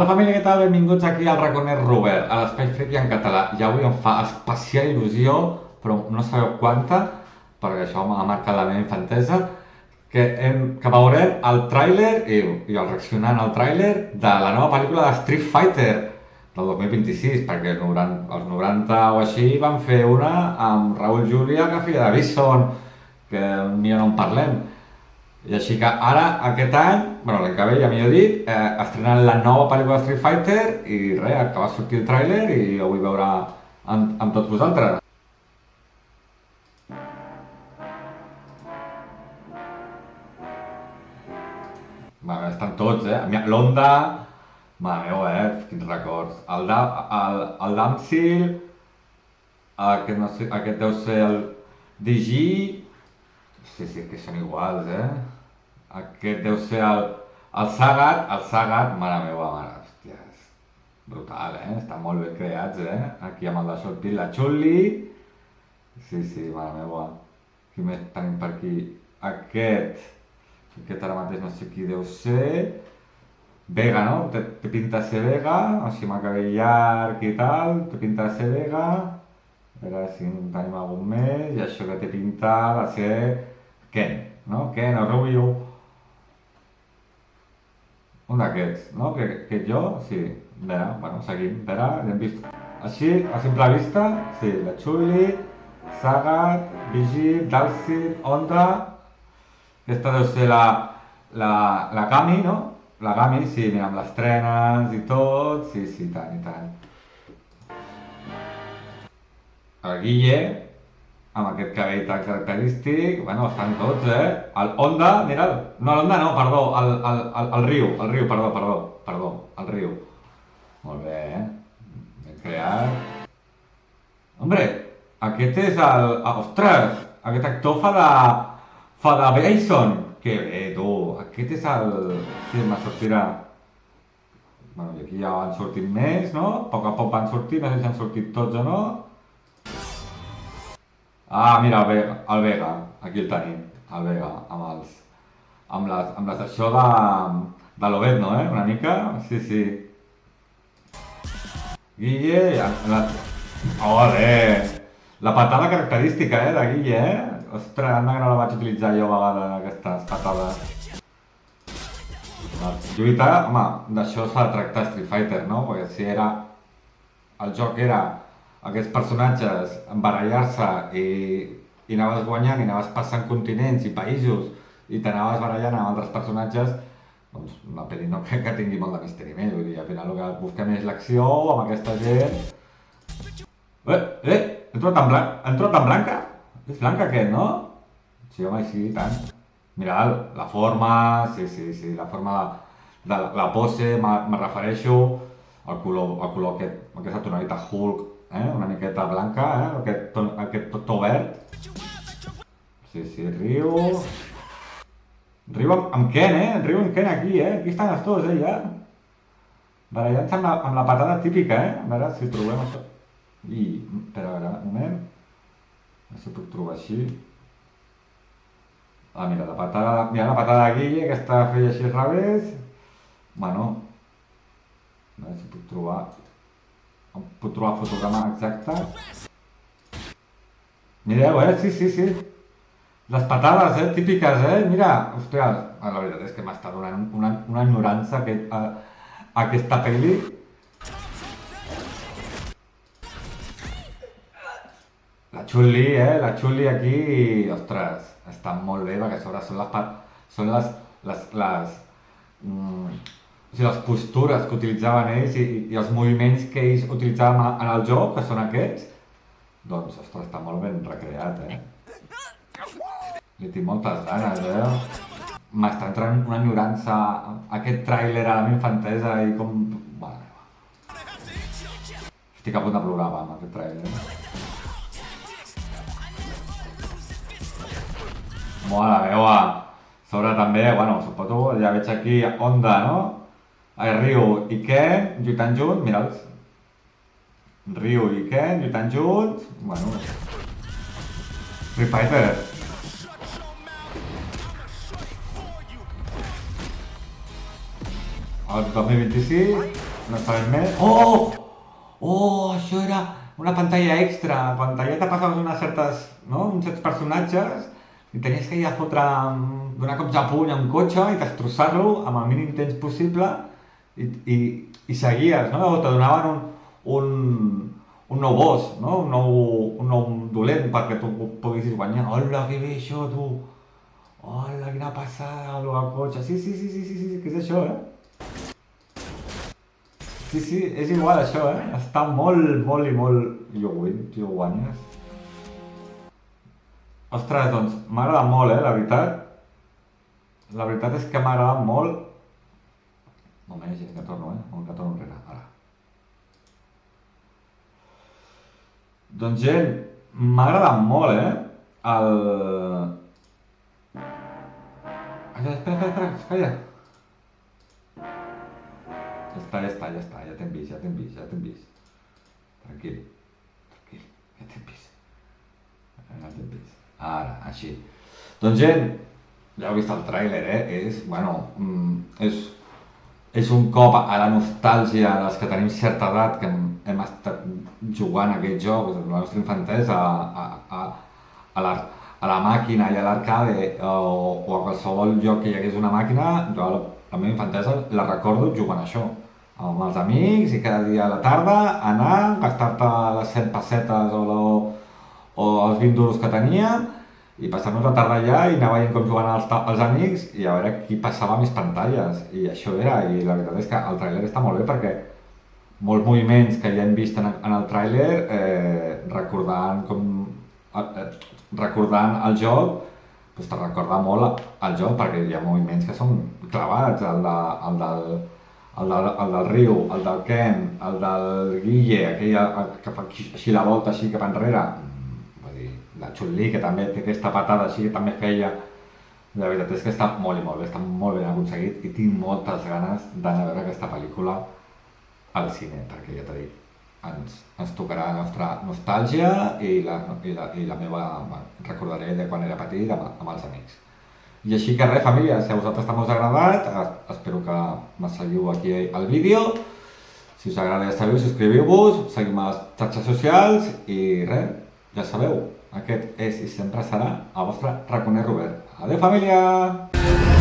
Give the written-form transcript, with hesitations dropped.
família, què tal? Benvinguts aquí al Raconet Robert, a l'Espai Friki en català. I avui em fa especial il·lusió, però no sabeu quanta, perquè això m'ha marcat la meva infantesa, que veurem el tràiler i el reaccionant al tràiler de la nova pel·lícula de Street Fighter del 2026, perquè els 90 o així van fer una amb Raúl Julia que feia de Bison, que ni no en parlem. I així que ara, aquest any, bueno, l'any que ve ja millor dit, estrenen la nova pel·lícula de Street Fighter i res, acaba de sortir el tràiler i ho vull veure amb tots vosaltres. Estan tots, l'Honda, mare meva, quins records. El Damsil, aquest deu ser el DG, sí, que són iguals, Aquest deu ser el Sagat, mare meva, hòstia, és brutal, estan molt ben creats, Aquí amb el de sortit la Chun-Li, sí, mare meva, qui més tenim per aquí? Aquest ara mateix no sé qui deu ser, Vega, no? Té pinta de ser Vega, així amb el cabell llarg i tal, té pinta de ser Vega, a veure si en tenim algun més, i això que té pinta de ser Ken, no? Ken o Rubio. Un d'aquests, no? Que jo, sí. Vera, bueno, seguim. Vera, ja hem vist. Així, a simple vista, sí, la Chun-Li, Sagat, Vigil, Dalsim, Honda. Aquesta deu ser la Kami, no? La Kami, sí, mira, amb les trenes i tot. Sí, tant i tant. El Guille, amb aquest cabell tan característic, bueno, estan tots, El Honda, mira'l, no, l'Honda no, perdó, el Ryu, perdó, el Ryu. Molt bé, ben creat. Hombre, aquest és ostres, aquest actor fa de Bison. Que bé, tu, aquest és el... Sí, me sortirà. Bueno, i aquí ja han sortit més, no? A poc van sortir, no sé si han sortit tots o no. Ah, mira, el Vega, aquí el tenim, el Vega, amb les això de l'Obezno, una mica, sí. Guille, la patada característica, de Guille, Ostres, anda que no la vaig utilitzar jo a vegades, aquestes patades. La lluita, home, d'això s'ha de tractar Street Fighter, no? Perquè si el joc era aquests personatges barallar-se i anaves guanyant i anaves passant continents i països i t'anaves barallant amb altres personatges, doncs la pel·li no crec que tingui molt de misteri més, vull dir, al final el que busquem és l'acció amb aquesta gent... Hem trobat en Blanca? És Blanca aquest, no? Sí, home, sí, tant. Mira, la forma, sí, la forma de la pose, me refereixo al color aquest, aquesta tonalitat Hulk, una miqueta blanca, aquest to verd. Sí, Ryu amb Ken, Ryu amb Ken aquí, aquí estan els dos, ja. Barallant-se amb la patada típica, a veure si trobem això. Espera, a veure, un moment. A veure si puc trobar així. Ah, mira, la patada de Guille, aquesta feia així al revés. Bueno, a veure si puc trobar el fotograma exacte. Mireu, sí. Les patades, típiques, mira. Ostres, la veritat és que m'està donant una ignorància aquesta pel·li. La Chun-Li aquí, ostres, està molt bé, perquè a sobre són les postures que utilitzaven ells i els moviments que ells utilitzaven en el joc, que són aquests, doncs, ostres, està molt ben recreat, Li tinc moltes ganes, M'està entrant una enyorança aquest tràiler a la meva infantesa i com... Estic a punt de plorar amb aquest tràiler, Mare meva! Sobre també, bueno, suposo, ja veig aquí Honda, no? Ryu i Ken lluitant junts, mira'ls. Ryu i Ken lluitant junts, bueno... Street Fighter. El 2026, no sabem més. Oh! Oh, això era una pantalla extra, quan ja te passaves unes certes, no? Uns certs personatges i tenies que ir a fotre, donar cops de puny a un cotxe i destrossar-lo amb el mínim temps possible i seguies, no? O te donaven un nou boss, no? Un nou dolent perquè tu poguessis guanyar. Hola, que bé això, tu! Hola, quina passada, el cotxe. Sí, que és això, eh? Sí, és igual això, eh? Està molt i molt... I ho guanyes. Ostres, doncs m'ha agradat molt, la veritat. La veritat és que m'ha agradat molt... Un moment, que torno, que torno enrere, ara. Doncs gent, m'ha agradat molt, el... Espera, calla. Ja t'hem vist. Tranquil, ja t'hem vist. Ara, així. Doncs gent, ja heu vist el tràiler, és un cop a la nostàlgia dels que tenim certa edat, que hem estat jugant a aquests jocs, la nostra infantesa, a la màquina i a l'arcade, o a qualsevol lloc que hi hagués una màquina. Jo la meva infantesa la recordo jugant a això, amb els amics, i cada dia a la tarda anar, gastar-te les 100 pessetes o els 20 duros que teníem i passar-nos la tarda allà i anar veient com juguen els amics i a veure qui passava més pantalles, i això era. I la veritat és que el tràiler està molt bé perquè molts moviments que ja hem vist en el tràiler, recordant el joc, doncs te recorda molt el joc, perquè hi ha moviments que són clavats, el del Ryu, el del Ken, el del Guille, aquell que fa així la volta així cap enrere, vull dir, la Chun-Li, que també té aquesta patada així, que també feia. La veritat és que està molt i molt bé, està molt ben aconseguit i tinc moltes ganes d'anar a veure aquesta pel·lícula al cine, perquè ja t'he dit, ens tocarà la nostra nostàlgia i la meva, recordaré de quan era petit amb els amics. I així que res, família, si a vosaltres també us ha agradat, espero que me seguiu aquí al vídeo. Si us agrada, ja sabeu, subscriviu-vos, seguim a les xarxes socials i res, ja sabeu, aquest és i sempre serà el vostre Raconer Robert. Adéu, família!